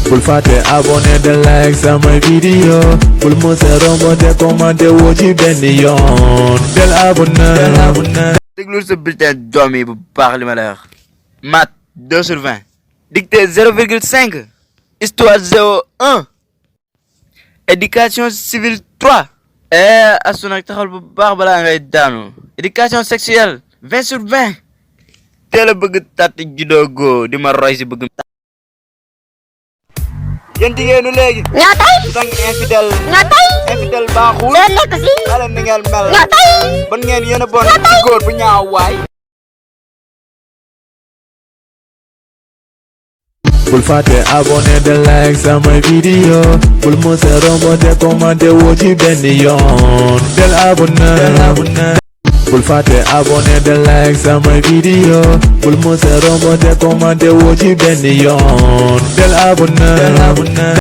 bul fàtte abonné de like sama vidéo bul mës a romb te commenté woo ci benn yoon del abonné. déglul sa bulletin doom yi bu baax li ma lay wax. maths 2/20. dictée 0,5. histoire 0,1. éducation civile 3. asu nag taxal bu baax balaa ngay daanu. éducation sexuelle 20/20. teel a bëgg tàtt juddoo góo di ma roy si bëgg. yéen jigéenu léegi. ñoo tay. su tax infidèle. ñoo tay. infidèle baaxul. doo nekk si. ala ni ngeen mel. ñoo tay. bon ngeen yéen a bon ci góor bu ñaaw waay. bul fàtte abonné de like sama vidéo bul mës a romb te commenté woo ci benn yoon del abonné. bul fàtte abonné de like sama vidéo bul mës a romb te commenté woo ci benn yoon del abonné.